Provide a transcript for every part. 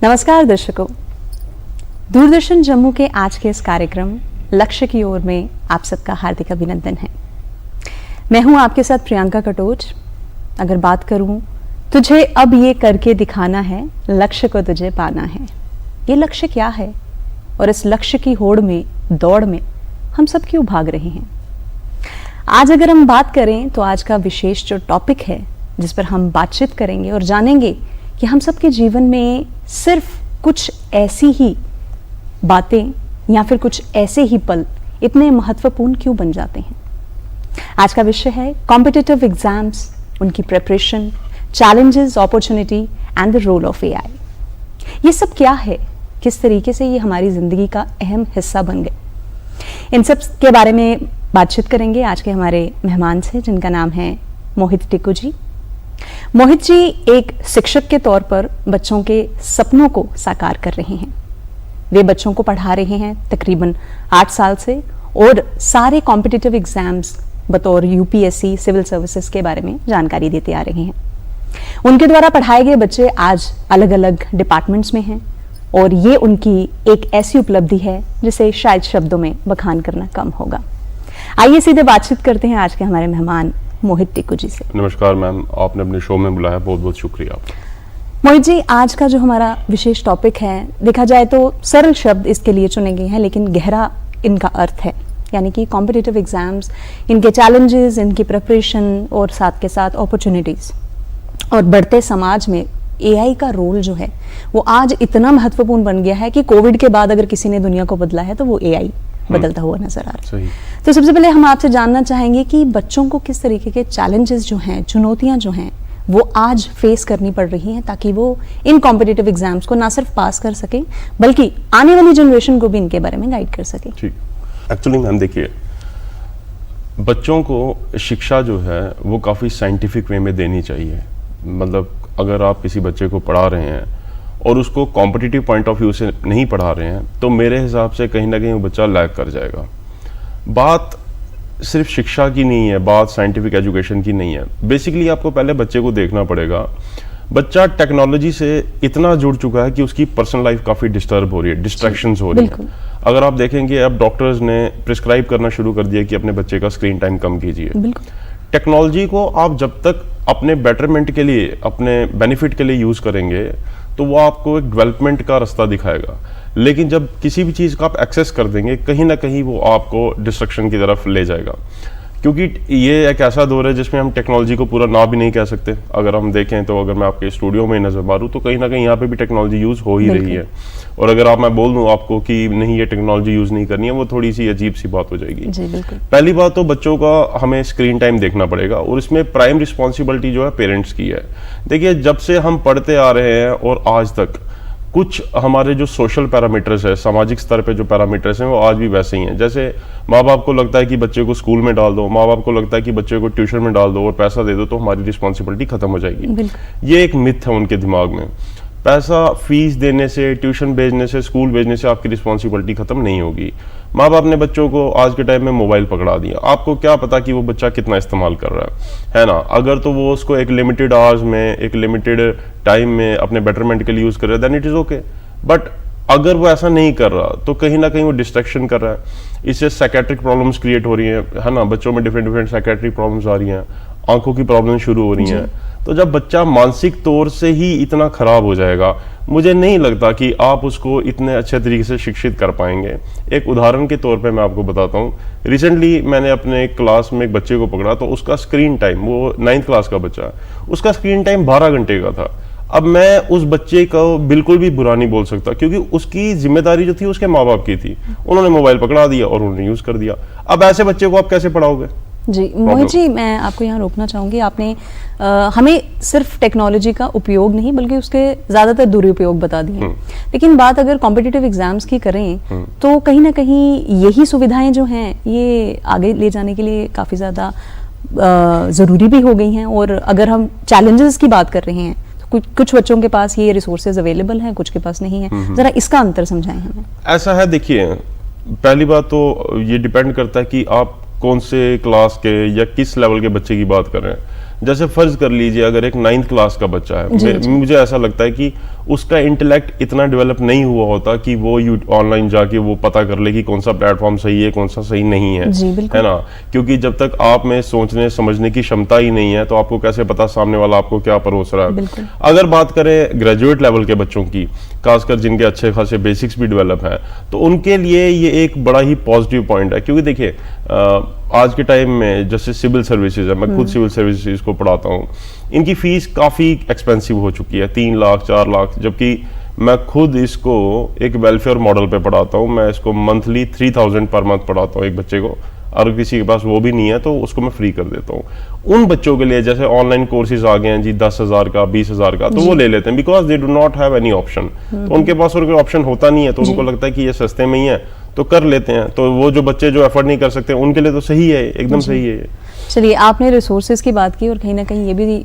नमस्कार दर्शकों, दूरदर्शन जम्मू के आज के इस कार्यक्रम लक्ष्य की ओर में आप सबका हार्दिक अभिनंदन है। मैं हूं आपके साथ प्रियंका कटोच। अगर बात करूं, तुझे अब ये करके दिखाना है, लक्ष्य को तुझे पाना है। ये लक्ष्य क्या है और इस लक्ष्य की होड़ में, दौड़ में हम सब क्यों भाग रहे हैं? आज अगर हम बात करें तो आज का विशेष जो टॉपिक है जिस पर हम बातचीत करेंगे और जानेंगे कि हम सबके जीवन में सिर्फ कुछ ऐसी ही बातें या फिर कुछ ऐसे ही पल इतने महत्वपूर्ण क्यों बन जाते हैं। आज का विषय है कॉम्पिटिटिव एग्जाम्स, उनकी preparation, challenges, opportunity and the role of AI. ये सब क्या है, किस तरीके से ये हमारी जिंदगी का अहम हिस्सा बन गए, इन सब के बारे में बातचीत करेंगे आज के हमारे मेहमान से, जिनका नाम है मोहित टिक्कू जी। मोहित जी एक शिक्षक के तौर पर बच्चों के सपनों को साकार कर रहे हैं। वे बच्चों को पढ़ा रहे हैं तकरीबन 8 साल से और सारे कॉम्पिटिटिव एग्जाम्स बतौर यूपीएससी, सिविल सर्विसेज के बारे में जानकारी देते आ रहे हैं। उनके द्वारा पढ़ाए गए बच्चे आज अलग अलग डिपार्टमेंट्स में हैं और ये उनकी एक ऐसी उपलब्धि है जिसे शायद शब्दों में बखान करना कम होगा। आइए सीधे बातचीत करते हैं आज के हमारे मेहमान मोहित टिक्कू जी से। नमस्कार मैम, आपने अपने शो में बुलाया, बहुत बहुत शुक्रिया। मोहित जी, आज का जो हमारा विशेष टॉपिक है, देखा जाए तो सरल शब्द इसके लिए चुने गए हैं लेकिन गहरा इनका अर्थ है, यानी कि कॉम्पिटिटिव एग्जाम्स, इनके चैलेंजेस, इनकी प्रिपरेशन और साथ के साथ अपॉर्चुनिटीज। और बढ़ते समाज में एआई का रोल जो है वो आज इतना महत्वपूर्ण बन गया है कि कोविड के बाद अगर किसी ने दुनिया को बदला है तो वो एआई बदलता हुआ नजर आ रहा है। तो सबसे पहले हम आपसे जानना चाहेंगे कि बच्चों को किस तरीके के चैलेंजेस जो हैं, चुनौतियां जो हैं, वो आज फेस करनी पड़ रही हैं ताकि वो इन कॉम्पिटिटिव एग्जाम्स को ना सिर्फ पास कर सकें बल्कि आने वाली जनरेशन को भी इनके बारे में गाइड कर सकें। ठीक, एक्चुअली मैम देखिए, बच्चों को शिक्षा जो है वो काफ़ी साइंटिफिक वे में देनी चाहिए। मतलब अगर आप किसी बच्चे को पढ़ा रहे हैं और उसको कॉम्पिटिटिव पॉइंट ऑफ व्यू से नहीं पढ़ा रहे हैं तो मेरे हिसाब से कहीं ना कहीं वो बच्चा लैग कर जाएगा। बात सिर्फ शिक्षा की नहीं है, बात साइंटिफिक एजुकेशन की नहीं है। बेसिकली आपको पहले बच्चे को देखना पड़ेगा, बच्चा टेक्नोलॉजी से इतना जुड़ चुका है कि उसकी पर्सनल लाइफ काफ़ी डिस्टर्ब हो रही है, डिस्ट्रैक्शंस हो रही है। अगर आप देखेंगे अब डॉक्टर्स ने प्रिस्क्राइब करना शुरू कर दिया कि अपने बच्चे का स्क्रीन टाइम कम कीजिए। टेक्नोलॉजी को आप जब तक अपने बेटरमेंट के लिए, अपने बेनिफिट के लिए यूज़ करेंगे तो वो आपको एक डेवलपमेंट का रास्ता दिखाएगा, लेकिन जब किसी भी चीज़ का आप एक्सेस कर देंगे कहीं ना कहीं वो आपको डिस्ट्रक्शन की तरफ ले जाएगा। क्योंकि ये एक ऐसा दौर है जिसमें हम टेक्नोलॉजी को पूरा ना भी नहीं कह सकते। अगर हम देखें तो अगर मैं आपके स्टूडियो में नज़र मारूँ तो कहीं ना कहीं यहाँ पे भी टेक्नोलॉजी यूज़ हो ही रही है, और अगर मैं बोल दूँ आपको कि नहीं ये टेक्नोलॉजी यूज़ नहीं करनी है, वो थोड़ी सी अजीब सी बात हो जाएगी। पहली बात तो बच्चों का हमें स्क्रीन टाइम देखना पड़ेगा और इसमें प्राइम रिस्पॉन्सिबिलिटी जो है पेरेंट्स की है। देखिए, जब से हम पढ़ते आ रहे हैं और आज तक कुछ हमारे जो सोशल पैरामीटर्स है, सामाजिक स्तर पे जो पैरामीटर्स हैं वो आज भी वैसे ही हैं। जैसे माँ बाप को लगता है कि बच्चे को स्कूल में डाल दो, माँ बाप को लगता है कि बच्चे को ट्यूशन में डाल दो और पैसा दे दो तो हमारी रिस्पॉन्सिबिलिटी खत्म हो जाएगी। ये एक मिथ है उनके दिमाग में। पैसा फीस देने से, ट्यूशन भेजने से, स्कूल भेजने से आपकी रिस्पॉन्सिबिलिटी खत्म नहीं होगी। माँ बाप ने बच्चों को आज के टाइम में मोबाइल पकड़ा दिया, आपको क्या पता कि वो बच्चा कितना इस्तेमाल कर रहा है ना। अगर तो वो उसको एक लिमिटेड आवर्स में, एक लिमिटेड टाइम में अपने बेटरमेंट के लिए यूज़ कर रहा है, then it is okay. But अगर वो ऐसा नहीं कर रहा तो कहीं ना कहीं वो डिस्ट्रैक्शन कर रहा है, इससे साइकेट्रिक प्रॉब्लम्स क्रिएट हो रही हैं, है ना। बच्चों में डिफरेंट साइकेट्रिक प्रॉब्लम्स आ रही हैं, आंखों की प्रॉब्लम शुरू हो रही हैं। तो जब बच्चा मानसिक तौर से ही इतना खराब हो जाएगा, मुझे नहीं लगता कि आप उसको इतने अच्छे तरीके से शिक्षित कर पाएंगे। एक उदाहरण के तौर पे मैं आपको बताता हूँ। रिसेंटली मैंने अपने क्लास में एक बच्चे को पकड़ा तो उसका स्क्रीन टाइम, वो 9th क्लास का बच्चा, उसका स्क्रीन टाइम 12 घंटे का था। अब मैं उस बच्चे को बिल्कुल भी बुरा नहीं बोल सकता क्योंकि उसकी जिम्मेदारी जो थी उसके माँ बाप की थी। उन्होंने मोबाइल पकड़ा दिया और उन्होंने यूज़ कर दिया। अब ऐसे बच्चे को आप कैसे पढ़ाओगे? जी मोहित जी, मैं आपको यहाँ रोकना चाहूँगी। आपने हमें सिर्फ टेक्नोलॉजी का उपयोग नहीं बल्कि उसके ज़्यादातर दुरुपयोग बता दिए। लेकिन बात अगर कॉम्पिटिटिव एग्जाम्स की करें तो कहीं ना कहीं यही सुविधाएं जो हैं ये आगे ले जाने के लिए काफ़ी ज़्यादा ज़रूरी भी हो गई हैं। और अगर हम चैलेंजेस की बात कर रहे हैं तो कुछ बच्चों के पास ये रिसोर्सेज अवेलेबल हैं, कुछ के पास नहीं है। ज़रा इसका अंतर समझाएं हमें। ऐसा है, देखिए, पहली बात तो ये डिपेंड करता है कि आप कौन से क्लास के या किस लेवल के बच्चे की बात कर रहे हैं। जैसे फर्ज कर लीजिए अगर एक 9th क्लास का बच्चा है, मुझे ऐसा लगता है कि उसका इंटेलेक्ट इतना डेवलप नहीं हुआ होता कि वो ऑनलाइन जाके वो पता कर ले कि कौन सा प्लेटफॉर्म सही है, कौन सा सही नहीं है, जी बिल्कुल। है ना। क्योंकि जब तक आप में सोचने समझने की क्षमता ही नहीं है तो आपको कैसे पता सामने वाला आपको क्या परोस रहा है। बिल्कुल। अगर बात करें ग्रेजुएट लेवल के बच्चों की, खासकर जिनके अच्छे खासे बेसिक्स भी डेवलप है, तो उनके लिए ये एक बड़ा ही पॉजिटिव पॉइंट है। क्योंकि देखिए आज के टाइम में जैसे सिविल सर्विसेज है, मैं खुद सिविल सर्विसेज को पढ़ाता हूँ, इनकी फीस काफ़ी एक्सपेंसिव हो चुकी है, 3 लाख 4 लाख, जबकि मैं खुद इसको एक वेलफेयर मॉडल पे पढ़ाता हूँ। मैं इसको मंथली 3000 पर मंथ पढ़ाता हूँ एक बच्चे को। अगर किसी के पास वो भी नहीं है तो उसको मैं फ्री कर देता हूँ। उन बच्चों के लिए जैसे ऑनलाइन कोर्सेज आ गए हैं जी 10,000 का 20,000 का, तो वो ले लेते हैं because they do not have any option. तो उनके पास और कोई ऑप्शन होता नहीं है, तो उनको लगता है कि ये सस्ते में ही है तो कर लेते हैं। तो वो जो बच्चे जो एफर्ट नहीं कर सकते उनके लिए तो सही है, एकदम सही है। चलिए, आपने रिसोर्सेज की बात की और कहीं ना कहीं ये भी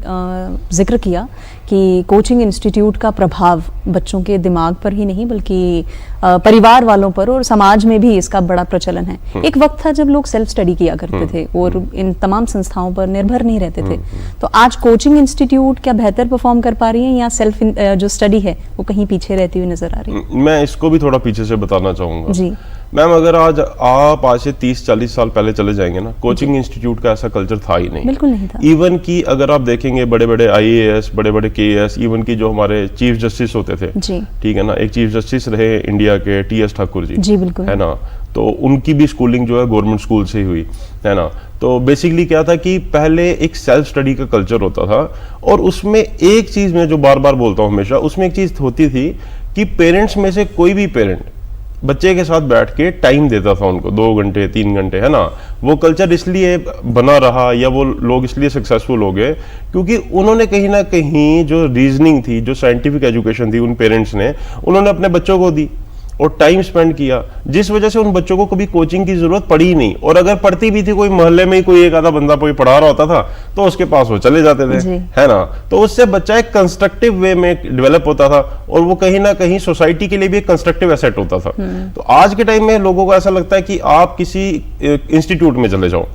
जिक्र किया कि कोचिंग इंस्टीट्यूट का प्रभाव बच्चों के दिमाग पर ही नहीं बल्कि परिवार वालों पर और समाज में भी इसका बड़ा प्रचलन है। एक वक्त था जब लोग सेल्फ स्टडी किया करते थे और इन तमाम संस्थाओं पर निर्भर नहीं रहते थे। तो आज कोचिंग इंस्टीट्यूट क्या बेहतर परफॉर्म कर पा रही है या सेल्फ जो स्टडी है वो कहीं पीछे रहती हुई नजर आ रही है? मैं इसको भी थोड़ा पीछे से बताना चाहूंगा जी मैम। अगर आज से 30-40 साल पहले चले जाएंगे ना, कोचिंग इंस्टीट्यूट का ऐसा कल्चर था ही नहीं, बिल्कुल नहीं था। इवन की अगर आप देखेंगे बड़े बड़े IAS, बड़े बड़े KAS, इवन की जो हमारे चीफ जस्टिस होते थे, जी ठीक है ना, एक चीफ जस्टिस रहे इंडिया के TS ठाकुर जी, जी बिल्कुल, है ना, तो उनकी भी स्कूलिंग जो है गवर्नमेंट स्कूल से ही हुई, है ना। तो बेसिकली क्या था कि पहले एक सेल्फ स्टडी का कल्चर होता था और उसमें एक चीज मैं जो बार बार बोलता हूँ हमेशा, उसमें एक चीज होती थी कि पेरेंट्स में से कोई भी पेरेंट बच्चे के साथ बैठ के टाइम देता था उनको 2 घंटे 3 घंटे, है ना। वो कल्चर इसलिए बना रहा या वो लोग इसलिए सक्सेसफुल हो गए क्योंकि उन्होंने कहीं ना कहीं जो रीजनिंग थी, जो साइंटिफिक एजुकेशन थी उन पेरेंट्स ने, उन्होंने अपने बच्चों को दी और टाइम स्पेंड किया, जिस वजह से उन बच्चों को कभी कोचिंग की जरूरत पड़ी ही नहीं। और अगर पड़ती भी थी, कोई मोहल्ले में ही कोई एक आधा बंदा कोई पढ़ा रहा होता था तो उसके पास वो चले जाते थे, है ना। तो उससे बच्चा एक कंस्ट्रक्टिव वे में डेवलप होता था और वो कहीं ना कहीं सोसाइटी के लिए भी एक कंस्ट्रक्टिव एसेट होता था। तो आज के टाइम में लोगों को ऐसा लगता है कि आप किसी इंस्टीट्यूट में चले जाओ,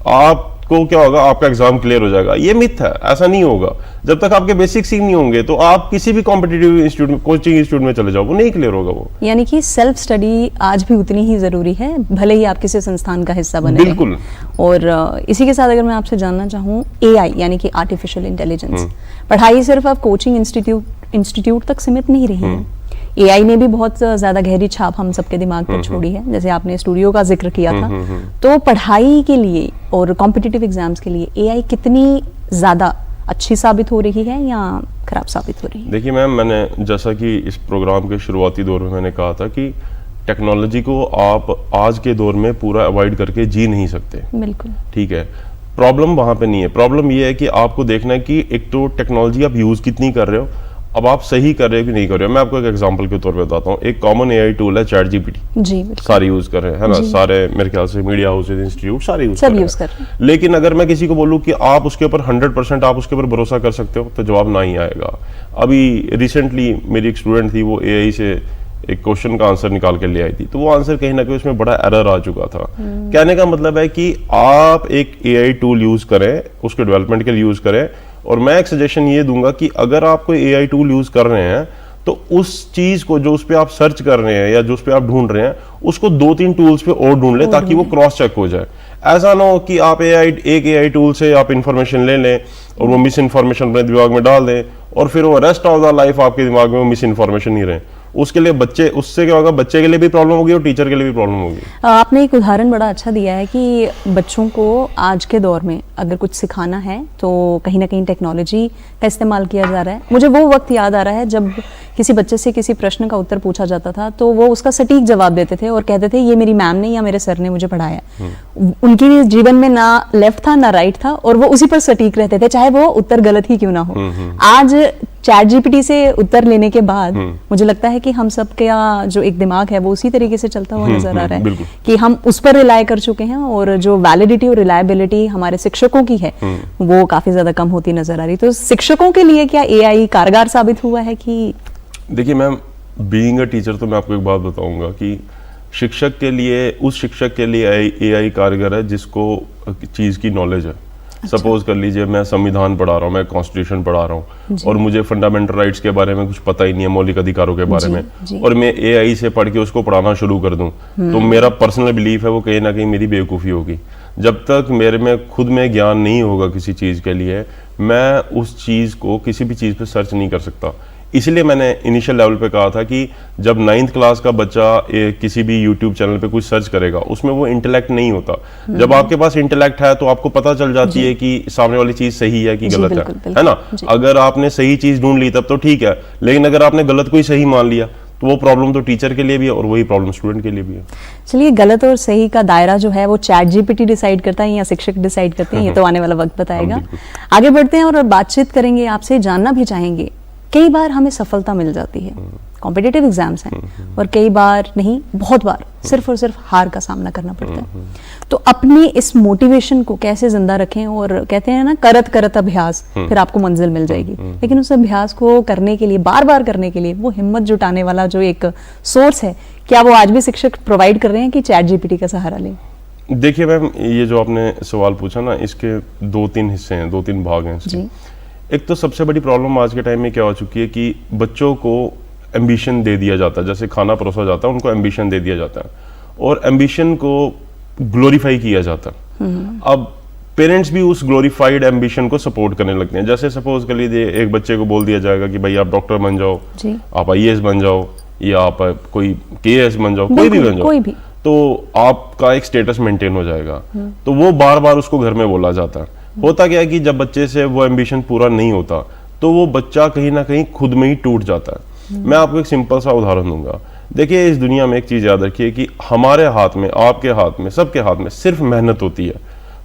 आपको क्या होगा, आपका एग्जाम क्लियर हो जाएगा। ये मिथ है, ऐसा नहीं होगा। जब तक आपके बेसिक्स ही नहीं होंगे तो आप किसी भी कॉम्पिटिटिव इंस्टीट्यूट में, कोचिंग इंस्टीट्यूट में चले जाओ, वो नहीं क्लियर होगा वो। यानी कि सेल्फ स्टडी आज भी उतनी ही जरूरी है, भले ही आप किसी संस्थान का हिस्सा बने। बिल्कुल। और इसी के साथ अगर मैं आपसे जानना चाहूँ, AI यानी कि आर्टिफिशियल इंटेलिजेंस, पढ़ाई सिर्फ अब कोचिंग इंस्टीट्यूट तक सीमित नहीं रही है। AI ने भी बहुत ज्यादा गहरी छाप हम सबके दिमाग पर छोड़ी है, जैसे आपने स्टूडियो का जिक्र किया था। तो पढ़ाई के लिए और कॉम्पिटिटिव एग्जाम्स के लिए AI कितनी ज्यादा अच्छी साबित हो रही है या खराब साबित हो रही है? देखिए मैम, मैंने जैसा कि इस प्रोग्राम के शुरुआती दौर में मैंने कहा था कि टेक्नोलॉजी को आप आज के दौर में पूरा अवॉइड करके जी नहीं सकते। बिल्कुल ठीक है, प्रॉब्लम वहां पे नहीं है। प्रॉब्लम ये है कि आपको देखना है कि एक तो टेक्नोलॉजी आप यूज कितनी कर रहे हो, अब आप सही कर रहे हो कि नहीं कर रहे हो। मैं आपको एक एग्जांपल के तौर पे बताता हूँ। एक कॉमन AI टूल है ChatGPT, जी सारे यूज कर रहे हैं, है ना, सारे मेरे ख्याल से मीडिया हाउसेज, इंस्टीट्यूट सारे यूज सब यूज कर रहे हैं। लेकिन अगर मैं किसी को बोलूँ कि आप उसके ऊपर 100% आप उसके ऊपर भरोसा कर सकते हो, तो जवाब ना ही आएगा। अभी रिसेंटली मेरी एक स्टूडेंट थी, वो AI से एक क्वेश्चन का आंसर निकाल के ले आई थी, तो वो आंसर कहीं ना कहीं उसमें बड़ा एरर आ चुका था। कहने का मतलब है कि आप एक AI टूल यूज करें, उसके डेवलपमेंट के लिए यूज करें। और मैं एक सजेशन ये दूंगा कि अगर आप कोई AI टूल यूज कर रहे हैं तो उस चीज को जो उस पे आप सर्च कर रहे हैं या जो उस पे आप ढूंढ रहे हैं, उसको 2-3 टूल्स पे और ढूंढ लें ताकि वो क्रॉस चेक हो जाए। ऐसा ना हो कि आप एक AI टूल से आप इंफॉर्मेशन ले लें और वो मिस इन्फॉर्मेशन अपने दिमाग में डाल दें और फिर वो रेस्ट ऑफ द लाइफ आपके दिमाग में वो मिस इन्फॉर्मेशन ही रहे। उसके लिए बच्चे, उससे क्या होगा, बच्चे के लिए भी प्रॉब्लम होगी और टीचर के लिए भी प्रॉब्लम होगी। आपने एक उदाहरण बड़ा अच्छा दिया है कि बच्चों को आज के दौर में अगर कुछ सिखाना है तो कहीं ना कहीं टेक्नोलॉजी का इस्तेमाल किया जा रहा है। मुझे वो वक्त याद आ रहा है जब किसी बच्चे से किसी प्रश्न का उत्तर पूछा जाता था तो वो उसका सटीक जवाब देते थे और कहते थे ये मेरी मैम ने या मेरे सर ने मुझे पढ़ाया। उनके जीवन में ना लेफ्ट था ना राइट था और वो उसी पर सटीक रहते थे, चाहे वो उत्तर गलत ही क्यों ना हो। आज ChatGPT से उत्तर लेने के बाद मुझे लगता है कि हम सब का जो एक दिमाग है वो उसी तरीके से चलता हुआ नजर आ रहा है कि हम उस पर रिलाय कर चुके हैं और जो वैलिडिटी और रिलायबिलिटी हमारे शिक्षकों की है वो काफी ज्यादा कम होती नजर आ रही। तो शिक्षकों के लिए क्या AI कारगर साबित हुआ है कि? देखिए मैम, बीइंग अ टीचर तो मैं आपको एक बात बताऊंगा कि शिक्षक के लिए, उस शिक्षक के लिए AI कारगर है जिसको चीज की नॉलेज है। सपोज कर लीजिए मैं संविधान पढ़ा रहा हूँ, मैं कॉन्स्टिट्यूशन पढ़ा रहा हूँ और मुझे फंडामेंटल राइट्स के बारे में कुछ पता ही नहीं है, मौलिक अधिकारों के बारे में, और मैं AI से पढ़ के उसको पढ़ाना शुरू कर दूं, तो मेरा पर्सनल बिलीफ है वो कहीं ना कहीं मेरी बेवकूफ़ी होगी। जब तक मेरे में खुद में ज्ञान नहीं होगा किसी चीज़ के लिए, मैं उस चीज़ को किसी भी चीज़ पे सर्च नहीं कर सकता। इसलिए मैंने इनिशियल लेवल पे कहा था कि जब 9th क्लास का बच्चा किसी भी यूट्यूब चैनल पे कुछ सर्च करेगा, उसमें वो इंटेलेक्ट नहीं होता। जब आपके पास इंटेलेक्ट है तो आपको पता चल जाती है कि सामने वाली चीज सही है कि गलत है ना। अगर आपने सही चीज ढूंढ ली तब तो ठीक है, लेकिन अगर आपने गलत को ही सही मान लिया तो वो प्रॉब्लम तो टीचर के लिए भी है और वही प्रॉब्लम स्टूडेंट के लिए भी है। चलिए, गलत और सही का दायरा जो है वो चैट GPT डिसाइड करता है या शिक्षक डिसाइड करते हैं, ये तो आने वाला वक्त बताएगा। आगे बढ़ते हैं और बातचीत करेंगे, आपसे जानना भी चाहेंगे। कई बार हमें सफलता मिल जाती है, कॉम्पिटिटिव एग्जाम्स हैं, और कई बार नहीं, बहुत बार सिर्फ और सिर्फ हार का सामना करना पड़ता है। तो अपनी इस मोटिवेशन को कैसे जिंदा रखें? और कहते हैं ना, करत करत अभ्यास, फिर आपको मंजिल मिल जाएगी। लेकिन उस अभ्यास को करने के लिए, बार बार करने के लिए, वो हिम्मत जुटाने वाला जो एक सोर्स है, क्या वो आज भी शिक्षक प्रोवाइड कर रहे हैं कि चैट GPT का सहारा लें? देखिए मैम, ये जो आपने सवाल पूछा ना, इसके 2-3 हिस्से हैं, 2-3 भाग हैं इसके। एक तो सबसे बड़ी प्रॉब्लम आज के टाइम में क्या हो चुकी है कि बच्चों को एम्बिशन दे दिया जाता है, जैसे खाना परोसा जाता है उनको एम्बिशन दे दिया जाता है और एम्बिशन को ग्लोरीफाई किया जाता है। अब पेरेंट्स भी उस ग्लोरीफाइड एम्बिशन को सपोर्ट करने लगते हैं। जैसे सपोज कर लीजिए एक बच्चे को बोल दिया जाएगा कि भाई आप डॉक्टर बन जाओ, आप IAS बन जाओ, या आप कोई KAS बन जाओ, कोई भी बन जाओ, तो आपका एक स्टेटस मेंटेन हो जाएगा। तो वो बार बार उसको घर में बोला जाता है। होता क्या है कि जब बच्चे से वो एम्बिशन पूरा नहीं होता तो वो बच्चा कहीं ना कहीं खुद में ही टूट जाता है। मैं आपको एक सिंपल सा उदाहरण दूंगा। देखिए, इस दुनिया में एक चीज याद रखिए कि हमारे हाथ में, आपके हाथ में, सबके हाथ में सिर्फ मेहनत होती है।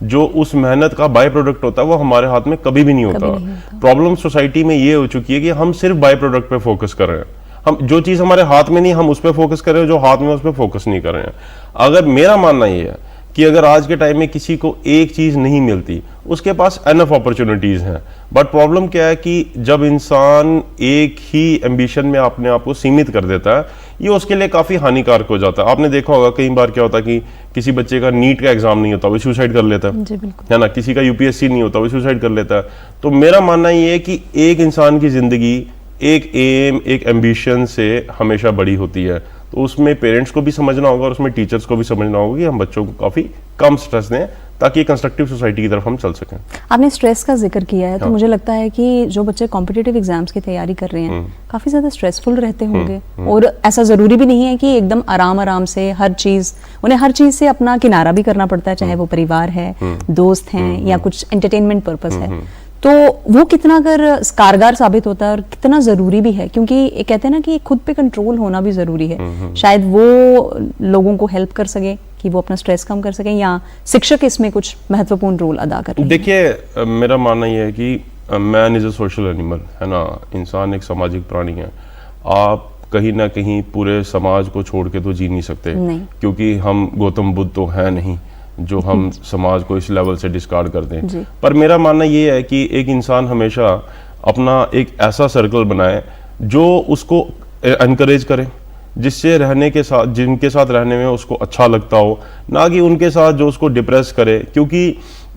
जो उस मेहनत का बाय प्रोडक्ट होता है वो हमारे हाथ में कभी भी नहीं होता। प्रॉब्लम सोसाइटी में ये हो चुकी है कि हम सिर्फ बाय प्रोडक्ट पे फोकस कर रहे हैं। हम जो चीज हमारे हाथ में नहीं, हम उस पर फोकस कर रहे हैं, जो हाथ में उस पर फोकस नहीं कर रहे हैं। अगर मेरा मानना ये है कि अगर आज के टाइम में किसी को एक चीज नहीं मिलती, उसके पास एनफ अपॉर्चुनिटीज हैं, बट प्रॉब्लम क्या है कि जब इंसान एक ही एम्बिशन में अपने आप को सीमित कर देता है, ये उसके लिए काफी हानिकारक हो जाता है। आपने देखा होगा कई बार क्या होता है कि किसी बच्चे का नीट का एग्जाम नहीं होता, वो सुसाइड कर लेता है ना, किसी का UPSC नहीं होता, वो सुसाइड कर लेता है। तो मेरा मानना ये है कि एक इंसान की जिंदगी एक एम, एक एम्बिशन से हमेशा बड़ी होती है। तो उसमें पेरेंट्स को भी समझना होगा और उसमें टीचर्स को भी समझना होगा कि हम बच्चों को काफी कम स्ट्रेस दें ताकि कंस्ट्रक्टिव सोसाइटी की तरफ हम चल सकें। आपने स्ट्रेस का जिक्र किया है, तो मुझे लगता है कि जो बच्चे कॉम्पिटिटिव एग्जाम्स की तैयारी कर रहे हैं काफी ज्यादा स्ट्रेसफुल रहते होंगे, और ऐसा जरूरी भी नहीं है कि एकदम आराम आराम से हर चीज, उन्हें हर चीज से अपना किनारा भी करना पड़ता है, चाहे वो परिवार है, दोस्त हैं, या कुछ एंटरटेनमेंट पर्पस है। तो वो कितना अगर कारगर साबित होता है और कितना जरूरी भी है, क्योंकि कहते हैं ना कि खुद पे कंट्रोल होना भी जरूरी है। शायद वो लोगों को हेल्प कर सके कि वो अपना स्ट्रेस कम कर सकें, या शिक्षक इसमें कुछ महत्वपूर्ण रोल अदा कर रहे हैं? देखिए, मेरा मानना यह है कि man is a social animal, है ना। इंसान एक सामाजिक प्राणी है। आप कहीं ना कहीं पूरे समाज को छोड़ के तो जी नहीं सकते, क्योंकि हम गौतम बुद्ध तो है नहीं जो हम समाज को इस लेवल से डिस्कार्ड करते हैं। पर मेरा मानना ये है कि एक इंसान हमेशा अपना एक ऐसा सर्कल बनाए जो उसको एनकरेज करे, जिससे रहने के साथ, जिनके साथ रहने में उसको अच्छा लगता हो, ना कि उनके साथ जो उसको डिप्रेस करे। क्योंकि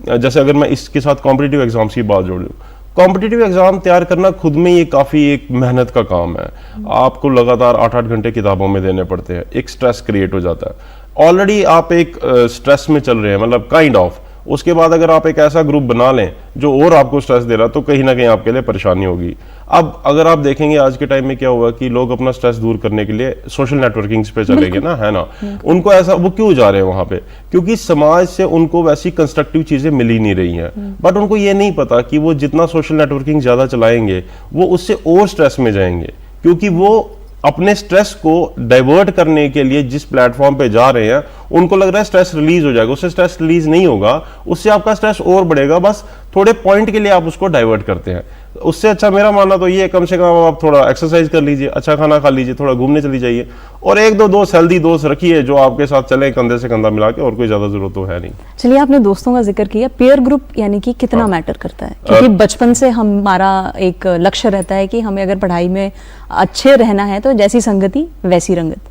जैसे अगर मैं इसके साथ कॉम्पिटिटिव एग्जाम्स की बात जोड़ लूँ, कॉम्पिटिटिव एग्जाम तैयार करना खुद में ये काफ़ी एक मेहनत का काम है। आपको लगातार 8-8 घंटे किताबों में देने पड़ते हैं, एक स्ट्रेस क्रिएट हो जाता है। ऑलरेडी आप एक स्ट्रेस में चल रहे हैं, मतलब काइंड ऑफ। उसके बाद अगर आप एक ऐसा ग्रुप बना लें जो और आपको स्ट्रेस दे रहा, तो कहीं ना कहीं आपके लिए परेशानी होगी। अब अगर आप देखेंगे आज के टाइम में क्या हुआ कि लोग अपना स्ट्रेस दूर करने के लिए सोशल नेटवर्किंग्स पे चले गए ना, है ना। उनको ऐसा, वो क्यों जा रहे हैं वहां पे? क्योंकि समाज से उनको वैसी कंस्ट्रक्टिव चीजें मिल ही नहीं रही हैं। बट उनको ये नहीं पता कि वो जितना सोशल नेटवर्किंग ज्यादा चलाएंगे वो उससे और स्ट्रेस में जाएंगे, क्योंकि वो अपने स्ट्रेस को डाइवर्ट करने के लिए जिस प्लेटफॉर्म पे जा रहे हैं उनको लग रहा है स्ट्रेस रिलीज हो जाएगा। उससे स्ट्रेस रिलीज नहीं होगा, उससे आपका स्ट्रेस और बढ़ेगा। बस थोड़े पॉइंट के लिए आप उसको डाइवर्ट करते हैं। उससे अच्छा मेरा मानना तो ये है, कम से कम आप थोड़ा एक्सरसाइज कर लीजिए, अच्छा खाना खा लीजिए, थोड़ा घूमने चली जाइए, और 1-2 दोस्त, हेल्दी दोस्त रखिए जो आपके साथ चले कंधे से कंधा मिला के, और कोई ज्यादा जरूरत तो है नहीं। चलिए, आपने दोस्तों का जिक्र किया, पीयर ग्रुप यानी कि कितना मैटर करता है? क्योंकि बचपन से हमारा एक लक्ष्य रहता है कि हमें अगर पढ़ाई में अच्छे रहना है तो जैसी संगति वैसी रंगत।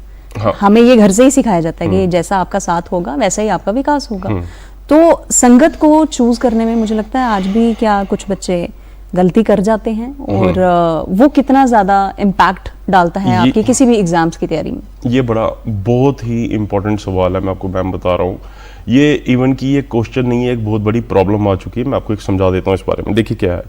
हमें ये घर से ही सिखाया जाता है कि जैसा आपका साथ होगा वैसा ही आपका विकास होगा। तो संगत को चूज करने में मुझे लगता है आज भी क्या कुछ बच्चे गलती कर जाते हैं, और वो कितना ज्यादा इम्पैक्ट डालता है आपकी किसी भी एग्जाम्स की तैयारी में? ये बहुत ही इंपॉर्टेंट सवाल है, मैं आपको मैम बता रहा हूँ। ये इवन की ये क्वेश्चन नहीं है, एक बहुत बड़ी प्रॉब्लम आ चुकी है। मैं आपको एक समझा देता हूँ इस बारे में। देखिए क्या है,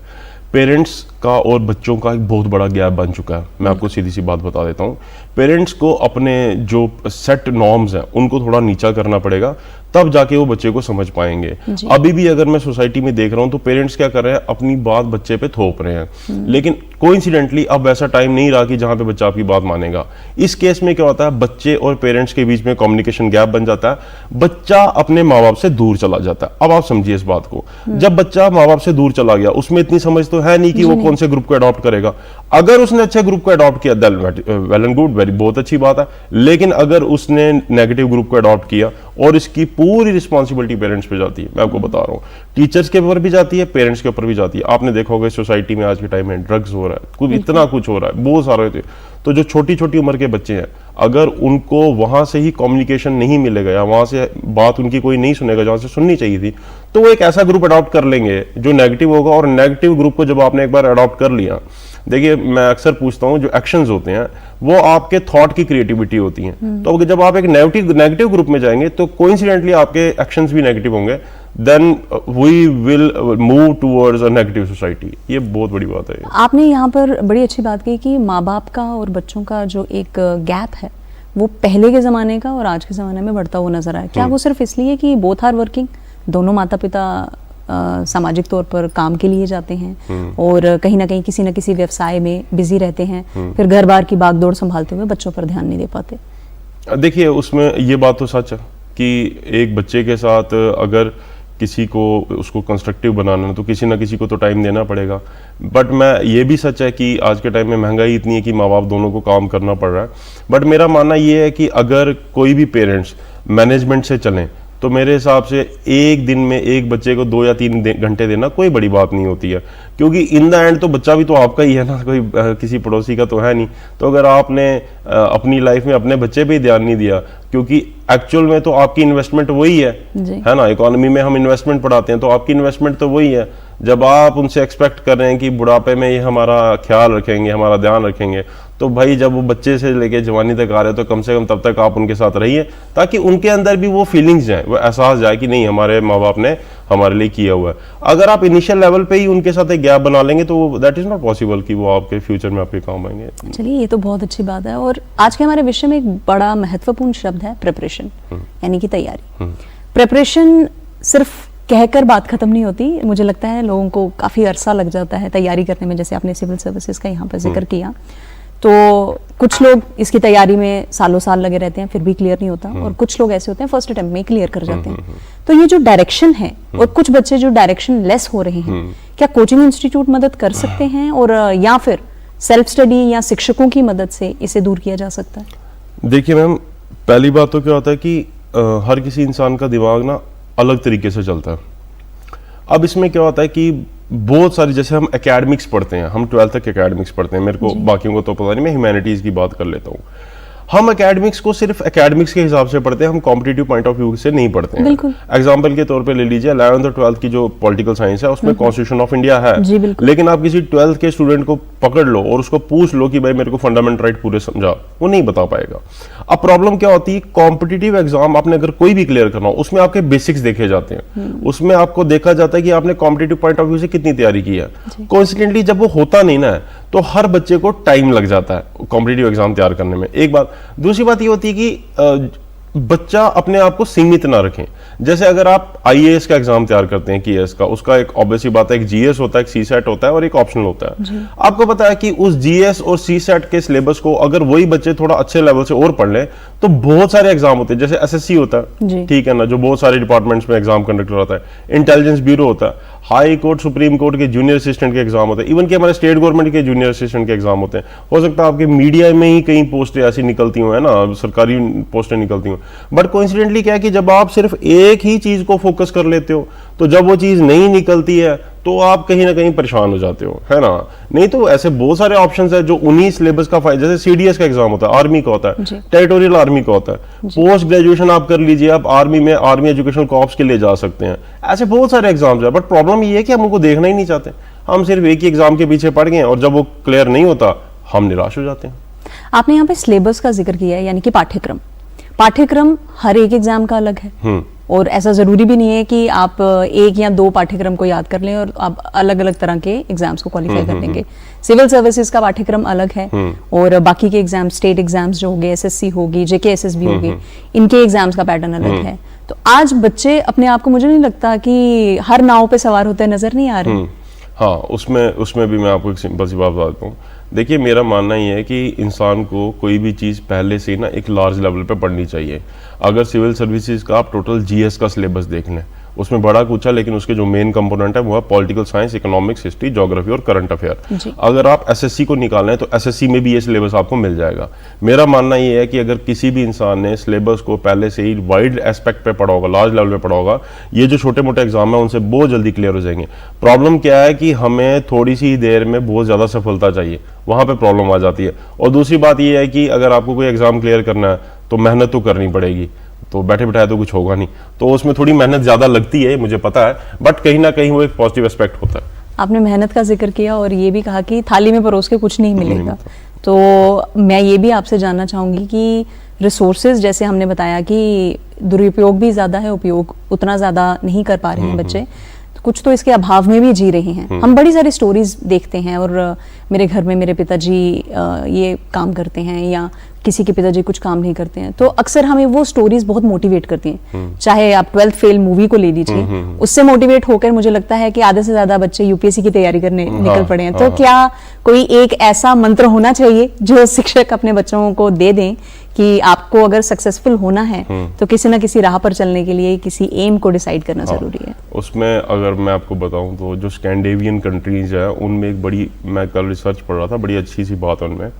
पेरेंट्स का और बच्चों का एक बहुत बड़ा गैप बन चुका है। मैं आपको सीधी सी बात बता देता हूँ। पेरेंट्स को अपने जो सेट नॉर्म्स हैं उनको थोड़ा नीचा करना पड़ेगा, तब जाके वो बच्चे को समझ पाएंगे। अभी भी अगर मैं सोसाइटी में देख रहा हूँ तो पेरेंट्स क्या कर रहे हैं, अपनी बात बच्चे पे थोप रहे हैं, लेकिन कोइंसिडेंटली अब वैसा टाइम नहीं रहा कि जहां पे बच्चा आपकी बात मानेगा। इस केस में क्या होता है, बच्चे और पेरेंट्स के बीच में कम्युनिकेशन गैप बन जाता है, बच्चा अपने माँ बाप से दूर चला जाता है। अब आप समझिए इस बात को, जब बच्चा माँ बाप से दूर चला गया, उसमें इतनी समझ तो है नहीं कि वो कौन से ग्रुप को अडॉप्ट करेगा। अगर उसने अच्छे ग्रुप को अडॉप्ट किया, वेल एंड गुड, बहुत अच्छी बात है। लेकिन अगर उसने नेगेटिव ग्रुप को अडॉप्ट किया, और इसकी पूरी रिस्पॉन्सिबिलिटी पेरेंट्स पे जाती है। मैं आपको बता रहा हूँ, टीचर्स के ऊपर भी जाती है, पेरेंट्स के ऊपर भी जाती है। आपने देखा होगा सोसाइटी में आज के टाइम में ड्रग्स हो रहा है, कुछ इतना कुछ हो रहा है, बहुत सारे थे। तो जो छोटी छोटी उम्र के बच्चे हैं, अगर उनको वहां से ही कम्युनिकेशन नहीं मिलेगा, या वहां से बात उनकी कोई नहीं सुनेगा जहां से सुननी चाहिए थी, तो वो एक ऐसा ग्रुप अडॉप्ट कर लेंगे जो नेगेटिव होगा। और नेगेटिव ग्रुप को जब आपने एक बार अडॉप्ट कर लिया, देखिए मैं अक्सर पूछता हूं, जो एक्शंस होते हैं वो आपके थॉट की क्रिएटिविटी होती है। तो जब आप एक नेगेटिव ग्रुप में जाएंगे तो कोइंसिडेंटली आपके एक्शंस भी नेगेटिव होंगे, then we will move towards a negative society. ये बहुत बड़ी बात है। आपने यहाँ पर बड़ी अच्छी बात की कि माँ बाप का और बच्चों का जो एक गैप है वो पहले के ज़माने का और आज के ज़माने में बढ़ता हुआ नजर आया। क्या वो सिर्फ इसलिए कि बोथ आर वर्किंग, दोनों माता पिता सामाजिक तौर पर काम के लिए जाते हैं और कहीं ना कहीं किसी न किसी व्यवसाय में बिजी रहते हैं, फिर घर बार की भागदौड़ संभालते हुए बच्चों पर ध्यान नहीं दे पाते? देखिए उसमें ये बात तो सच है कि एक बच्चे के साथ अगर किसी को उसको कंस्ट्रक्टिव बनाना है तो किसी ना किसी को तो टाइम देना पड़ेगा। बट मैं ये भी सच है कि आज के टाइम में महंगाई इतनी है कि माँ बाप दोनों को काम करना पड़ रहा है। बट मेरा मानना ये है कि अगर कोई भी पेरेंट्स मैनेजमेंट से चलें तो मेरे हिसाब से एक दिन में एक बच्चे को 2 या 3 घंटे देना कोई बड़ी बात नहीं होती है, क्योंकि इन द एंड तो बच्चा भी तो आपका ही है ना, कोई किसी पड़ोसी का तो है नहीं। तो अगर आपने अपनी लाइफ में अपने बच्चे पे ही ध्यान नहीं दिया, क्योंकि एक्चुअल में तो आपकी इन्वेस्टमेंट वही है ना। इकोनॉमी में हम इन्वेस्टमेंट पढ़ाते हैं तो आपकी इन्वेस्टमेंट तो वही है। जब आप उनसे एक्सपेक्ट कर रहे हैं कि बुढ़ापे में ये हमारा ख्याल रखेंगे, हमारा ध्यान रखेंगे, तो भाई जब वो बच्चे से लेके जवानी तक आ रहे हैं तो कम से कम तब तक आप उनके साथ रहिए, ताकि उनके अंदर भी वो फीलिंग्स जाए, वो एहसास जाए कि नहीं हमारे माँ बाप ने हमारे लिए किया हुआ है। अगर आप इनिशियल लेवल पे ही उनके साथ एक गैप बना लेंगे तो दैट इज नॉट पॉसिबल कि वो आपके फ्यूचर में आपके काम आएंगे। चलिए ये तो बहुत अच्छी बात है। और आज के हमारे विषय में एक बड़ा महत्वपूर्ण शब्द है प्रिपरेशन, यानी कि तैयारी। प्रिपरेशन सिर्फ कहकर बात खत्म नहीं होती, मुझे लगता है लोगों को काफी अरसा लग जाता है तैयारी करने में। जैसे आपने सिविल सर्विसेज का यहाँ पर जिक्र किया, तो कुछ लोग इसकी तैयारी में सालों साल लगे रहते हैं फिर भी क्लियर नहीं होता, और कुछ लोग ऐसे होते हैं फर्स्ट अटेम्प्ट में क्लियर कर जाते हैं। तो ये जो डायरेक्शन है, और कुछ बच्चे जो डायरेक्शन लेस हो रहे हैं, क्या कोचिंग इंस्टीट्यूट मदद कर सकते हैं, और या फिर सेल्फ स्टडी या शिक्षकों की मदद से इसे दूर किया जा सकता है? देखिए मैम, पहली बात तो क्या होता है कि हर किसी इंसान का दिमाग ना अलग तरीके से चलता है। अब इसमें क्या होता है कि बहुत सारी, जैसे हम एकेडमिक्स पढ़ते हैं, हम 12th तक एकेडमिक्स पढ़ते हैं, मेरे को बाकियों को तो पता नहीं, मैं ह्यूमैनिटीज की बात कर लेता हूँ। हम एकेडमिक्स को सिर्फ एकेडमिक्स के हिसाब से पढ़ते हैं, हम कॉम्पिटिटिव पॉइंट ऑफ व्यू से नहीं पढ़ते हैं। एग्जांपल के तौर पे ले लीजिए 11th और 12th की जो पॉलिटिकल साइंस है उसमें कॉन्स्टिट्यूशन ऑफ इंडिया है, लेकिन आप किसी 12th के स्टूडेंट को पकड़ लो और उसको पूछ लो कि भाई मेरे को फंडामेंटल राइट पूरे समझा, वो नहीं बता पाएगा। अब प्रॉब्लम क्या होती है, कॉम्पिटिटिव एग्जाम आपने अगर कोई भी क्लियर करना हो उसमें आपके बेसिक्स देखे जाते हैं, उसमें आपको देखा जाता है कि आपने कॉम्पिटिटिव पॉइंट ऑफ व्यू से कितनी तैयारी की है। कोइंसिडेंटली जब वो होता नहीं ना तो हर बच्चे को टाइम लग जाता है कॉम्पिटिटिव एग्जाम तैयार करने में, एक बात। दूसरी बात ये होती है कि बच्चा अपने आप को सीमित ना रखें। जैसे अगर आप आईएएस का एग्जाम तैयार करते हैं, केएस का, उसका एक ऑब्वियसली बात है, एक जीएस होता है, एक सीसेट होता है और एक ऑप्शनल होता है। आपको पता है कि उस जीएस और सीसेट के सिलेबस को अगर वही बच्चे थोड़ा अच्छे लेवल से और पढ़ लें तो बहुत सारे एग्जाम होते हैं। जैसे एसएससी होता है, ठीक है ना, जो बहुत सारे डिपार्टमेंट्स में एग्जाम कंडक्ट होता है, इंटेलिजेंस ब्यूरो होता है, हाई कोर्ट सुप्रीम कोर्ट के जूनियर असिस्टेंट के एग्जाम होते हैं, इवन के हमारे स्टेट गवर्नमेंट के जूनियर असिस्टेंट के एग्जाम होते हैं। हो सकता है आपके मीडिया में ही कई पोस्टें ऐसी निकलती हुई है ना, सरकारी पोस्टें निकलती हुई, बट कोइंसिडेंटली क्या है कि जब आप सिर्फ एक ही चीज को फोकस कर लेते हो तो जब वो चीज नहीं निकलती है तो आप कहीं ना कहीं परेशान हो जाते हो, है ना। नहीं तो ऐसे बहुत सारे ऑप्शंस है जो उन्हीं सिलेबस का फायदा, जैसे सीडीएस का एग्जाम होता है, आर्मी का होता है, टेरिटोरियल आर्मी का होता है, पोस्ट ग्रेजुएशन आप कर लीजिए, आप आर्मी में आर्मी एजुकेशन कॉर्प्स के लिए जा सकते हैं। ऐसे बहुत सारे एग्जाम्स है, बट प्रॉब्लम ये है कि हम उनको देखना ही नहीं चाहते। हम सिर्फ एक ही एग्जाम के पीछे पड़ गए और जब वो क्लियर नहीं होता हम निराश हो जाते हैं। आपने यहाँ पे सिलेबस का जिक्र किया है, यानी कि पाठ्यक्रम हर एक एग्जाम का अलग है, और ऐसा जरूरी भी नहीं है कि आप एक या दो पाठ्यक्रम को याद कर लें और आप अलग अलग तरह के एग्जाम्स को क्वालिफाई कर लेंगे। सिविल सर्विसेज का पाठ्यक्रम अलग है, और बाकी के एग्जाम, स्टेट एग्जाम्स जो होंगे, एसएससी होगी, जेकेएसएसबी होगी, इनके एग्जाम्स का पैटर्न अलग है। तो आज बच्चे अपने आप को, मुझे नहीं लगता कि हर नाव पे सवार होते नजर नहीं आ रहे। हाँ, उसमें भी मैं आपको एक सिंपल सी बात बताता हूँ। देखिए, मेरा मानना ये है कि इंसान को कोई भी चीज़ पहले से ना एक लार्ज लेवल पे पढ़नी चाहिए। अगर सिविल सर्विसेज का आप टोटल जीएस का सिलेबस देख लें, उसमें बड़ा कुछ है, लेकिन उसके जो मेन कंपोनेंट है वो है political science, economics, history, geography और करंट अफेयर। अगर आप एसएससी को निकालें तो एसएससी में भी ये सिलेबस आपको मिल जाएगा। मेरा मानना ये है कि अगर किसी भी इंसान ने सिलेबस को पहले से ही वाइड एस्पेक्ट पे पढ़ा होगा, लार्ज लेवल पे पढ़ा होगा, ये जो छोटे मोटे एग्जाम है उनसे बहुत जल्दी क्लियर हो जाएंगे। प्रॉब्लम क्या है कि हमें थोड़ी सी देर में बहुत ज़्यादा सफलता चाहिए, वहाँ पर प्रॉब्लम आ जाती है। और दूसरी बात ये है कि अगर आपको कोई एग्जाम क्लियर करना है तो मेहनत तो करनी पड़ेगी, तो बैठे बिठाए तो कुछ होगा नहीं, तो उसमें थोड़ी मेहनत ज्यादा लगती है, मुझे पता है, बट कहीं ना कहीं वो एक पॉजिटिव एस्पेक्ट होता है। आपने मेहनत का जिक्र किया और ये भी कहा कि थाली में परोस के कुछ नहीं मिलेगा, तो मैं ये भी आपसे जानना चाहूंगी कि रिसोर्सेज, जैसे हमने बताया कि दुरुपयोग भी ज्यादा है, उपयोग उतना ज्यादा नहीं कर पा रहे हैं बच्चे, तो कुछ तो इसके अभाव में भी जी रहे हैं। हम बड़ी सारी स्टोरीज देखते हैं, और मेरे घर में मेरे पिताजी ये काम करते हैं या किसी के पिताजी कुछ काम नहीं करते हैं, तो अक्सर हमें वो स्टोरीज बहुत मोटिवेट करती हैं। चाहे आप 12th फेल मूवी को ले लीजिए, उससे मोटिवेट होकर मुझे लगता है कि आधे से ज्यादा बच्चे यूपीएससी की तैयारी करने निकल पड़े हैं। तो क्या कोई एक ऐसा मंत्र होना चाहिए जो शिक्षक अपने बच्चों को दे दें कि आपको अगर सक्सेसफुल होना है तो किसी ना किसी राह पर चलने के लिए किसी एम को डिसाइड करना जरूरी है? उसमें अगर मैं आपको बताऊं तो जो स्कैंडिनेवियन कंट्रीज है उनमें एक बड़ी, मैं कल रिसर्च पढ़ रहा था, बड़ी अच्छी सी बात है उनमें।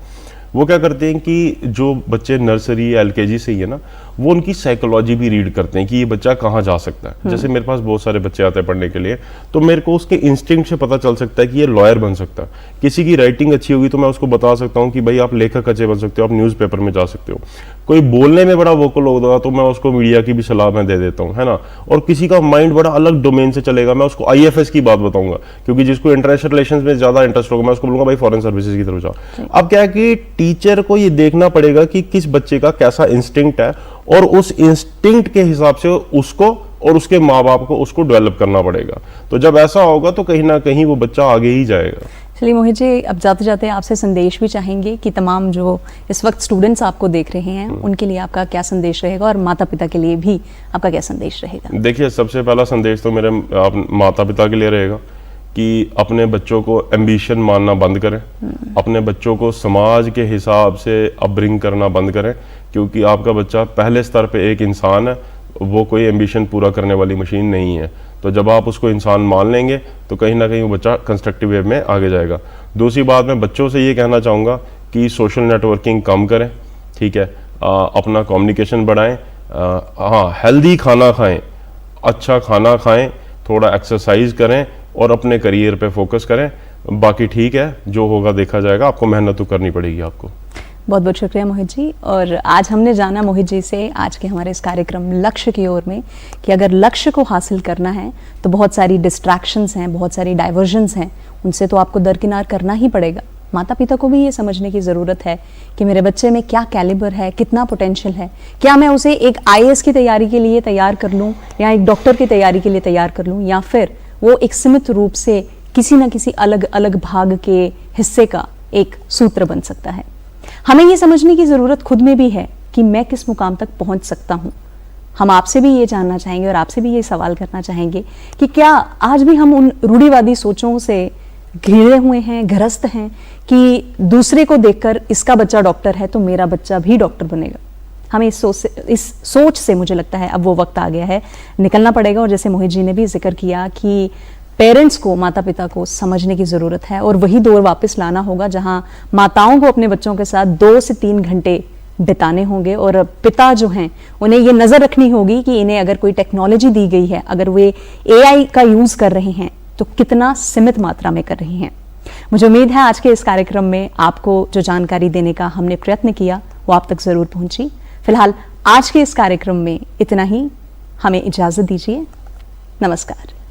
वो क्या करते हैं कि जो बच्चे नर्सरी एलकेजी से ही है ना, वो उनकी साइकोलॉजी भी रीड करते हैं कि ये बच्चा कहाँ जा सकता है। जैसे मेरे पास बहुत सारे बच्चे आते हैं पढ़ने के लिए, तो मेरे को उसके इंस्टिंक्ट से पता चल सकता है कि ये लॉयर बन सकता है। किसी की राइटिंग अच्छी होगी तो मैं उसको बता सकता हूँ कि भाई आप लेखक अच्छे बन सकते हो, आप न्यूज़पेपर में जा सकते हो। कोई बोलने में बड़ा वोकल होगा तो मैं उसको मीडिया की भी सलाह मैं दे देता हूँ, है ना। और किसी का माइंड बड़ा अलग डोमेन से चलेगा, मैं उसको आईएफएस की बात बताऊंगा, क्योंकि जिसको इंटरनेशनल रिलेशंस में ज्यादा इंटरेस्ट होगा मैं उसको बोलूंगा भाई फॉरेन सर्विसेज की तरफ जाओ। अब क्या है कि टीचर को ये देखना पड़ेगा कि किस बच्चे का कैसा इंस्टिंक्ट है, और उस इंस्टिंक्ट के हिसाब से उसको और उसके माँ बाप को उसको डेवलप करना पड़ेगा। तो जब ऐसा होगा तो कहीं ना कहीं वो बच्चा आगे ही जाएगा। चलिए मोहित जी, अब जाते जाते आपसे संदेश भी चाहेंगे कि तमाम जो इस वक्त स्टूडेंट्स आपको देख रहे हैं उनके लिए आपका क्या संदेश रहेगा, और माता पिता के लिए भी आपका क्या संदेश रहेगा? देखिए, सबसे पहला संदेश तो मेरे माता पिता के लिए रहेगा कि अपने बच्चों को एम्बिशन मानना बंद करें, अपने बच्चों को समाज के हिसाब से अपब्रिंग करना बंद करें, क्योंकि आपका बच्चा पहले स्तर पे एक इंसान है, वो कोई एम्बिशन पूरा करने वाली मशीन नहीं है। तो जब आप उसको इंसान मान लेंगे तो कहीं ना कहीं वो बच्चा कंस्ट्रक्टिव वे में आगे जाएगा। दूसरी बात, मैं बच्चों से ये कहना चाहूँगा कि सोशल नेटवर्किंग कम करें, ठीक है, अपना कम्युनिकेशन बढ़ाएं, हाँ, हेल्दी खाना खाएं, अच्छा खाना खाएं, थोड़ा एक्सरसाइज करें और अपने करियर पे फोकस करें। बाकी ठीक है, जो होगा देखा जाएगा, आपको मेहनत तो करनी पड़ेगी आपको। बहुत बहुत शुक्रिया मोहित जी। और आज हमने जाना मोहित जी से आज के हमारे इस कार्यक्रम लक्ष्य की ओर में कि अगर लक्ष्य को हासिल करना है तो बहुत सारी डिस्ट्रैक्शंस हैं, बहुत सारी डाइवर्जन्स हैं, उनसे तो आपको दरकिनार करना ही पड़ेगा। माता पिता को भी ये समझने की ज़रूरत है कि मेरे बच्चे में क्या कैलिबर है, कितना पोटेंशियल है, क्या मैं उसे एक आईएएस की तैयारी के लिए तैयार कर लूँ या एक डॉक्टर की तैयारी के लिए तैयार कर लूँ, या फिर वो एक सीमित रूप से किसी न किसी अलग अलग भाग के हिस्से का एक सूत्र बन सकता है। हमें ये समझने की ज़रूरत खुद में भी है कि मैं किस मुकाम तक पहुंच सकता हूं। हम आपसे भी ये जानना चाहेंगे और आपसे भी ये सवाल करना चाहेंगे कि क्या आज भी हम उन रूढ़िवादी सोचों से घिरे हुए हैं, ग्रस्त हैं कि दूसरे को देखकर इसका बच्चा डॉक्टर है तो मेरा बच्चा भी डॉक्टर बनेगा। हमें इस सोच से मुझे लगता है अब वो वक्त आ गया है, निकलना पड़ेगा। और जैसे मोहित जी ने भी जिक्र किया कि पेरेंट्स को, माता पिता को समझने की ज़रूरत है और वही दौर वापस लाना होगा जहां माताओं को अपने बच्चों के साथ 2 से 3 घंटे बिताने होंगे, और पिता जो हैं उन्हें ये नज़र रखनी होगी कि इन्हें अगर कोई टेक्नोलॉजी दी गई है, अगर वे एआई का यूज़ कर रहे हैं तो कितना सीमित मात्रा में कर रही हैं। मुझे उम्मीद है आज के इस कार्यक्रम में आपको जो जानकारी देने का हमने प्रयत्न किया वो आप तक जरूर पहुंची। फिलहाल आज के इस कार्यक्रम में इतना ही, हमें इजाजत दीजिए। नमस्कार।